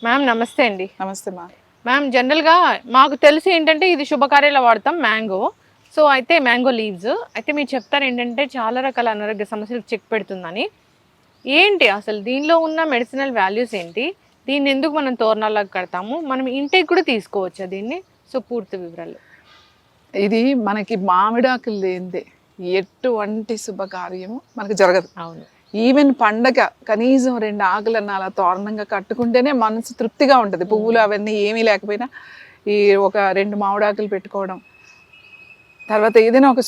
Ma'am నమస్తే అండి. నమస్తే మా. మ్యామ్ జనరల్‌గా మాకు తెలిసి ఏంటంటే ఇది శుభకార్యాల్లో వాడతాం మ్యాంగో. సో, అయితే మ్యాంగో లీవ్స్. అయితే మీరు చెప్తారు ఏంటంటే చాలా రకాల అనారోగ్య సమస్యలకు చెక్ పెడుతుందని. ఏంటి అసలు దీనిలో ఉన్న మెడిసినల్ వాల్యూస్ ఏంటి? దీన్ని ఎందుకు మనం తోరణాల్లాగా కడతాము? మనం ఇంటికి కూడా తీసుకోవచ్చా దీన్ని? సో, పూర్తి వివరాలు. ఇది మనకి మామిడాకులు లేనిదే ఎటువంటి శుభకార్యము మనకు జరగదు. అవును. ఈవెన్ పండగ కనీసం 2 ఆకులన్నా అలా తోరణంగా కట్టుకుంటేనే మనసు తృప్తిగా ఉంటుంది. పువ్వులు అవన్నీ ఏమీ లేకపోయినా ఈ ఒక 2 మామిడాకులు పెట్టుకోవడం. తర్వాత ఏదైనా ఒక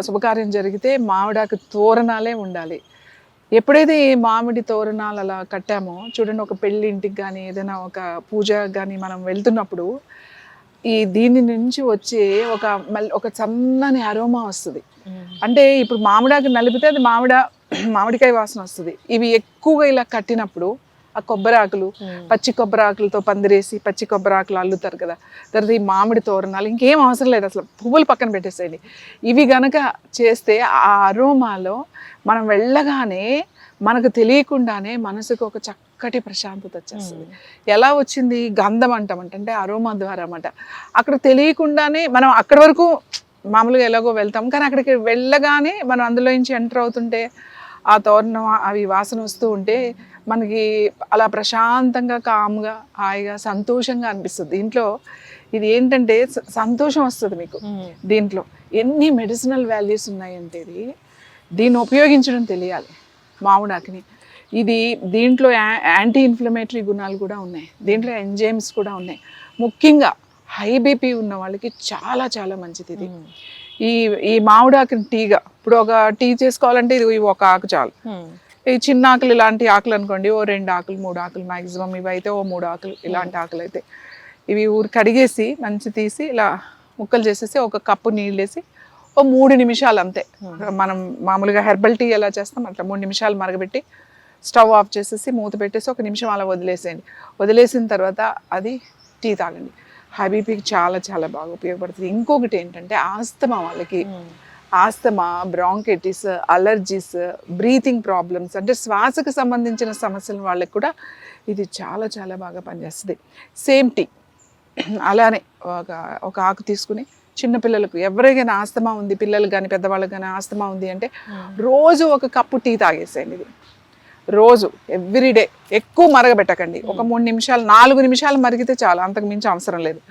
శుభకార్యం జరిగితే మామిడాకు తోరణాలే ఉండాలి. ఎప్పుడైతే ఈ మామిడి తోరణాలు అలా కట్టామో చూడండి, ఒక పెళ్ళి ఇంటికి కానీ ఏదైనా ఒక పూజ కానీ మనం వెళ్తున్నప్పుడు ఈ దీని నుంచి వచ్చే ఒక సన్నని అరోమా వస్తుంది. అంటే ఇప్పుడు మామిడాకు నలిపితే అది మామిడికాయ వాసన వస్తుంది. ఇవి ఎక్కువగా ఇలా కట్టినప్పుడు ఆ కొబ్బరాకులు, పచ్చి కొబ్బరాకులతో పందిరేసి పచ్చి కొబ్బరాకులు అల్లుతారు కదా. తర్వాత ఈ మామిడి తోరణాలు ఇంకేం అవసరం లేదు, అసలు పువ్వులు పక్కన పెట్టేసేయండి. ఇవి గనక చేస్తే ఆ అరోమాలో మనం వెళ్ళగానే మనకు తెలియకుండానే మనసుకు ఒక చక్కటి ప్రశాంతత వచ్చేస్తుంది. ఎలా వచ్చింది? గంధం అంటామంట, అంటే అరోమా ద్వారా అన్నమాట. అక్కడ తెలియకుండానే మనం అక్కడి వరకు మామూలుగా ఎలాగో వెళ్తాం, కానీ అక్కడికి వెళ్ళగానే మనం అందులో నుంచి ఎంటర్ అవుతుంటే ఆ తోరణం అవి వాసన వస్తూ ఉంటే మనకి అలా ప్రశాంతంగా, కామ్గా, హాయిగా, సంతోషంగా అనిపిస్తుంది. దీంట్లో ఇది ఏంటంటే సంతోషం వస్తుంది మీకు. దీంట్లో ఎన్ని మెడిసినల్ వాల్యూస్ ఉన్నాయంటే దీన్ని ఉపయోగించడం తెలియాలి మామిడాకుని. దీంట్లో యాంటీ ఇన్ఫ్లమేటరీ గుణాలు కూడా ఉన్నాయి, దీంట్లో ఎంజైమ్స్ కూడా ఉన్నాయి. ముఖ్యంగా హై బీపీ ఉన్న వాళ్ళకి చాలా చాలా మంచిది ఇది. ఈ మామిడాకుని టీగా ఇప్పుడు ఒక టీ చేసుకోవాలంటే ఇది ఒక ఆకు చాలు. ఈ చిన్న ఆకులు ఇలాంటి ఆకులు అనుకోండి, ఓ 2 ఆకులు 3 ఆకులు మ్యాక్సిమం, ఇవైతే ఓ 3 ఆకులు, ఇలాంటి ఆకులు అయితే ఇవి కడిగేసి మంచి తీసి ఇలా ముక్కలు చేసేసి ఒక కప్పు నీళ్ళు వేసి ఓ 3 నిమిషాలు అంతే. మనం మామూలుగా హెర్బల్ టీ ఎలా చేస్తాం అట్లా 3 నిమిషాలు మరగబెట్టి స్టవ్ ఆఫ్ చేసేసి మూత పెట్టేసి 1 నిమిషం అలా వదిలేసేయండి. వదిలేసిన తర్వాత అది టీ తాగండి. హై బీపీకి చాలా చాలా బాగా ఉపయోగపడుతుంది. ఇంకొకటి ఏంటంటే ఆస్తమా వాళ్ళకి, asthma, bronchitis, allergies, breathing problems, అంటే శ్వాసకు సంబంధించిన సమస్యల వాళ్ళకి కూడా ఇది చాలా చాలా బాగా పనిచేస్తుంది. సేమ్ టీ అలానే ఒక ఆకు తీసుకుని చిన్నపిల్లలకు ఎవరికైనా ఆస్తమా ఉంది, పిల్లలు కానీ పెద్దవాళ్ళకి కానీ ఆస్తమా ఉంది అంటే రోజు ఒక కప్పు టీ తాగేసేయండి. ఇది రోజు ఎవ్రీడే. ఎక్కువ మరగబెట్టకండి, ఒక 3 నిమిషాలు 4 నిమిషాలు మరిగితే చాలు, అంతకు మించి అవసరం లేదు.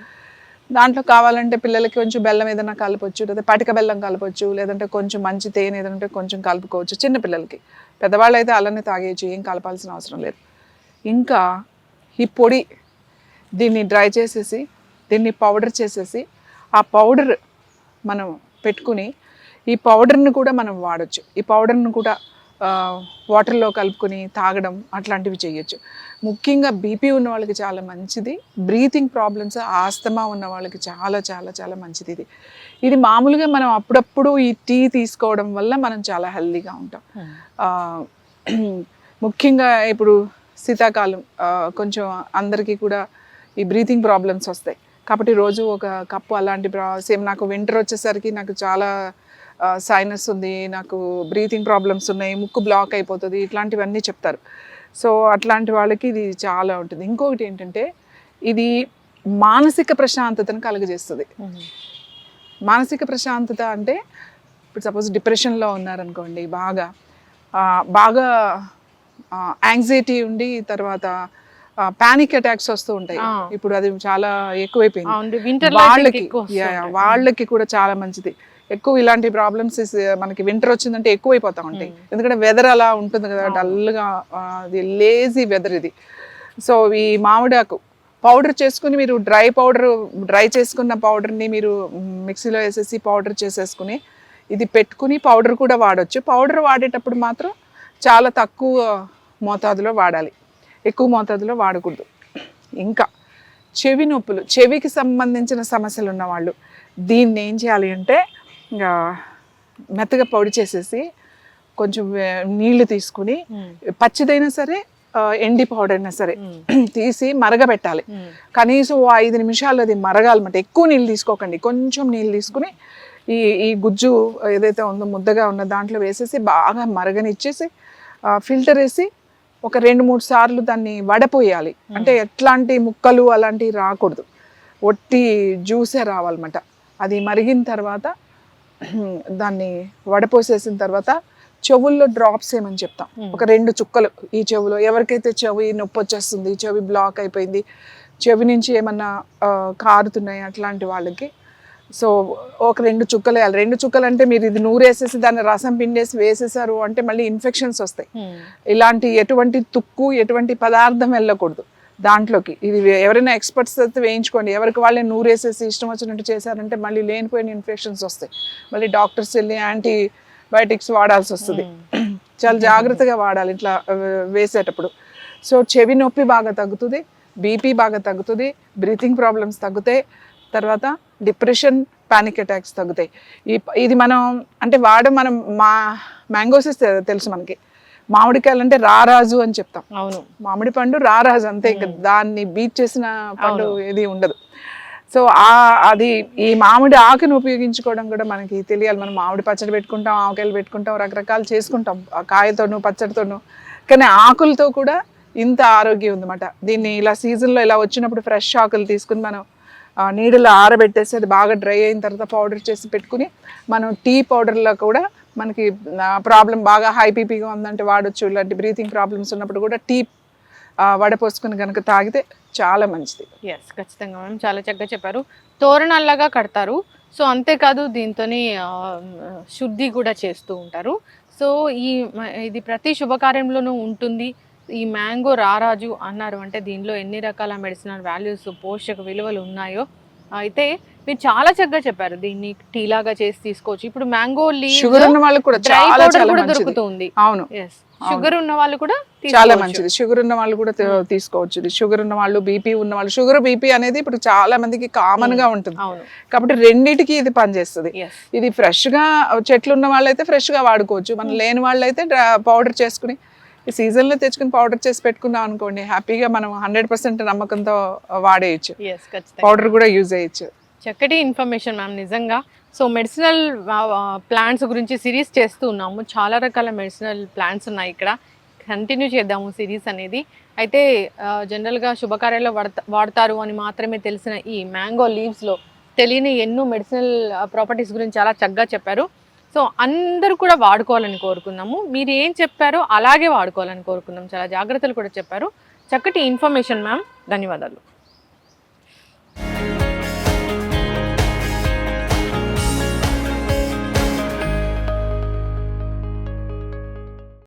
దాంట్లో కావాలంటే పిల్లలకి కొంచెం బెల్లం ఏదైనా కలపచ్చు, లేదా పటిక బెల్లం కలపచ్చు, లేదంటే కొంచెం మంచి తేనె ఏదంటే కొంచెం కలుపుకోవచ్చు చిన్నపిల్లలకి. పెద్దవాళ్ళు అయితే అలానే తాగేయచ్చు, ఏం కలపాల్సిన అవసరం లేదు. ఇంకా ఈ పొడి దీన్ని డ్రై చేసేసి దీన్ని పౌడర్ చేసేసి ఆ పౌడర్ మనం పెట్టుకుని ఈ పౌడర్ని కూడా మనం వాడచ్చు. ఈ పౌడర్ని కూడా వాటర్లో కలుపుకొని తాగడం అట్లాంటివి చేయొచ్చు. ముఖ్యంగా బీపీ ఉన్న వాళ్ళకి చాలా మంచిది. బ్రీతింగ్ ప్రాబ్లమ్స్, ఆస్తమా ఉన్న వాళ్ళకి చాలా చాలా చాలా మంచిది ఇది. ఇది మామూలుగా మనం అప్పుడప్పుడు ఈ టీ తీసుకోవడం వల్ల మనం చాలా హెల్తీగా ఉంటాం. ముఖ్యంగా ఇప్పుడు శీతాకాలం కొంచెం అందరికీ కూడా ఈ బ్రీతింగ్ ప్రాబ్లమ్స్ వస్తాయి కాబట్టి రోజు ఒక కప్పు అలాంటి సేమ్ నాకు వింటర్ వచ్చేసరికి నాకు చాలా సైనస్ ఉంది, నాకు బ్రీతింగ్ ప్రాబ్లమ్స్ ఉన్నాయి, ముక్కు బ్లాక్ అయిపోతుంది, ఇట్లాంటివన్నీ చెప్తారు. సో అట్లాంటి వాళ్ళకి ఇది చాలా ఉంటుంది. ఇంకొకటి ఏంటంటే ఇది మానసిక ప్రశాంతతను కలుగజేస్తుంది. మానసిక ప్రశాంతత అంటే ఇప్పుడు సపోజ్ డిప్రెషన్లో ఉన్నారనుకోండి, బాగా యాంగ్జైటీ ఉండి తర్వాత పానిక్ అటాక్స్ వస్తూ ఉంటాయి. ఇప్పుడు అది చాలా ఎక్కువైపోయింది వాళ్ళకి కూడా చాలా మంచిది. ఎక్కువ ఇలాంటి ప్రాబ్లమ్స్ మనకి వింటర్ వచ్చిందంటే ఎక్కువైపోతూ ఉంటాయి, ఎందుకంటే వెదర్ అలా ఉంటుంది కదా, డల్గా, అది లేజీ వెదర్ ఇది. సో ఈ మామిడాకు పౌడర్ చేసుకుని మీరు డ్రై చేసుకున్న పౌడర్ని మీరు మిక్సీలో వేసేసి పౌడర్ చేసేసుకుని ఇది పెట్టుకుని పౌడర్ కూడా వాడచ్చు. పౌడర్ వాడేటప్పుడు మాత్రం చాలా తక్కువ మోతాదులో వాడాలి, ఎక్కువ మోతాదులో వాడకూడదు. ఇంకా చెవి నొప్పులు, చెవికి సంబంధించిన సమస్యలు ఉన్నవాళ్ళు దీన్ని ఏం చేయాలి అంటే మెత్తగా పొడి చేసేసి కొంచెం నీళ్లు తీసుకుని పచ్చిదైనా సరే ఎండి పౌడర్ అయినా సరే తీసి మరగబెట్టాలి. కనీసం 5 నిమిషాలు అది మరగాలన్నమాట. ఎక్కువ నీళ్ళు తీసుకోకండి, కొంచెం నీళ్ళు తీసుకుని ఈ గుజ్జు ఏదైతే ఉందో ముద్దగా ఉన్న దాంట్లో వేసేసి బాగా మరగనిచ్చేసి ఫిల్టర్ వేసి ఒక 2-3 సార్లు దాన్ని వడపోయాలి. అంటే ఎట్లాంటి ముక్కలు అలాంటివి రాకూడదు, ఒట్టి జ్యూసే రావాలన్నమాట. అది మరిగిన తర్వాత దాన్ని వడపోసేసిన తర్వాత చెవుల్లో డ్రాప్స్ ఏమని చెప్తాం. ఒక 2 చుక్కలు ఈ చెవులో, ఎవరికైతే చెవి నొప్పి వచ్చేస్తుంది, చెవి బ్లాక్ అయిపోయింది, చెవి నుంచి ఏమన్నా కారుతున్నాయి అట్లాంటి వాళ్ళకి సో ఒక 2 చుక్కలు వేయాలి. 2 చుక్కలు అంటే మీరు ఇది నూరేసేసి దాన్ని రసం పిండేసి వేసేసారు అంటే మళ్ళీ ఇన్ఫెక్షన్స్ వస్తాయి. ఇలాంటి ఎటువంటి తుక్కు ఎటువంటి పదార్థం వెళ్ళకూడదు దాంట్లోకి. ఇది ఎవరైనా ఎక్స్పర్ట్స్ అయితే వేయించుకోండి. ఎవరికి వాళ్ళే నూరేసేసి ఇష్టం వచ్చినట్టు చేశారంటే మళ్ళీ లేనిపోయిన ఇన్ఫెక్షన్స్ వస్తాయి. మళ్ళీ డాక్టర్స్ వెళ్ళి యాంటీబయాటిక్స్ వాడాల్సి వస్తుంది. చాలా జాగ్రత్తగా వాడాలి ఇట్లా వేసేటప్పుడు. సో చెవి నొప్పి బాగా తగ్గుతుంది, బీపీ బాగా తగ్గుతుంది, బ్రీతింగ్ ప్రాబ్లమ్స్ తగ్గుతాయి, తర్వాత డిప్రెషన్, పానిక్ అటాక్స్ తగ్గుతాయి. ఇది మనం అంటే మనం మ్యాంగోసెస్ తెలుసు మనకి, మామిడికాయలు అంటే రారాజు అని చెప్తాం. అవును, మామిడి పండు రారాజు అంతే, ఇంకా దాన్ని బీట్ చేసిన పండు ఏది ఉండదు. సో అది ఈ మామిడి ఆకును ఉపయోగించుకోవడం కూడా మనకి తెలియాలి. మనం మామిడి పచ్చడి పెట్టుకుంటాం, ఆవకాయలు పెట్టుకుంటాం, రకరకాలు చేసుకుంటాం కాయతోనూ పచ్చడితోనూ, కానీ ఆకులతో కూడా ఇంత ఆరోగ్యం ఉందన్నమాట. దీన్ని ఇలా సీజన్లో ఇలా వచ్చినప్పుడు ఫ్రెష్ ఆకులు తీసుకుని మనం నీడలో ఆరబెట్టేసి అది బాగా డ్రై అయిన తర్వాత పౌడర్ చేసి పెట్టుకుని మనం టీ పౌడర్లో కూడా మనకి ప్రాబ్లం బాగా హై బీపీగా ఉందంటే వాడచ్చు. ఇలాంటి బ్రీతింగ్ ప్రాబ్లమ్స్ ఉన్నప్పుడు కూడా టీ వడపోసుకుని కనుక తాగితే చాలా మంచిది. ఎస్, ఖచ్చితంగా మ్యామ్, చాలా చక్కగా చెప్పారు. తోరణాల్లాగా కడతారు. సో అంతేకాదు దీంతో శుద్ధి కూడా చేస్తూ ఉంటారు. సో ఇది ప్రతి శుభకార్యంలోనూ ఉంటుంది. ఈ మ్యాంగో రారాజు అన్నారు అంటే దీనిలో ఎన్ని రకాల మెడిసినల్ వాల్యూస్, పోషక విలువలు ఉన్నాయో అయితే మీరు చాలా చక్కగా చెప్పారు. దీన్ని టీ లాగా చేసి తీసుకోవచ్చు. ఇప్పుడు మ్యాంగో షుగర్ ఉన్న వాళ్ళకి కూడా చాలా చాలా దొరుకుతుంది. అవును, షుగర్ ఉన్న వాళ్ళు కూడా చాలా మంచిది. షుగర్ ఉన్న వాళ్ళు కూడా తీసుకోవచ్చు. షుగర్ ఉన్న వాళ్ళు, బీపీ ఉన్న వాళ్ళు, షుగర్ బీపీ అనేది ఇప్పుడు చాలా మందికి కామన్ గా ఉంటుంది కాబట్టి రెండింటికి ఇది పనిచేస్తుంది. ఇది ఫ్రెష్ గా చెట్లు ఉన్న వాళ్ళు అయితే ఫ్రెష్ గా వాడుకోవచ్చు. మనం లేని వాళ్ళు అయితే పౌడర్ చేసుకుని ఈ సీజన్లో తెచ్చుకుని పౌడర్ చేసి పెట్టుకున్నాం అనుకోండి, హ్యాపీగా మనం 100% నమ్మకంతో వాడేయచ్చు. పౌడర్ కూడా యూజ్ చేయొచ్చు. చక్కటి ఇన్ఫర్మేషన్ మ్యామ్, నిజంగా. సో మెడిసినల్ ప్లాంట్స్ గురించి సిరీస్ చేస్తూ ఉన్నాము. చాలా రకాల మెడిసినల్ ప్లాంట్స్ ఉన్నాయి ఇక్కడ. కంటిన్యూ చేద్దాము సిరీస్ అనేది. అయితే జనరల్గా శుభకార్యాల్లో వాడతారు అని మాత్రమే తెలిసిన ఈ మ్యాంగో లీవ్స్లో తెలియని ఎన్నో మెడిసినల్ ప్రాపర్టీస్ గురించి చాలా చక్కగా చెప్పారు. సో అందరూ కూడా వాడుకోవాలని కోరుకున్నాము. మీరు ఏం చెప్పారో అలాగే వాడుకోవాలని కోరుకున్నాం. చాలా జాగ్రత్తలు కూడా చెప్పారు. చక్కటి ఇన్ఫర్మేషన్ మ్యామ్, ధన్యవాదాలు.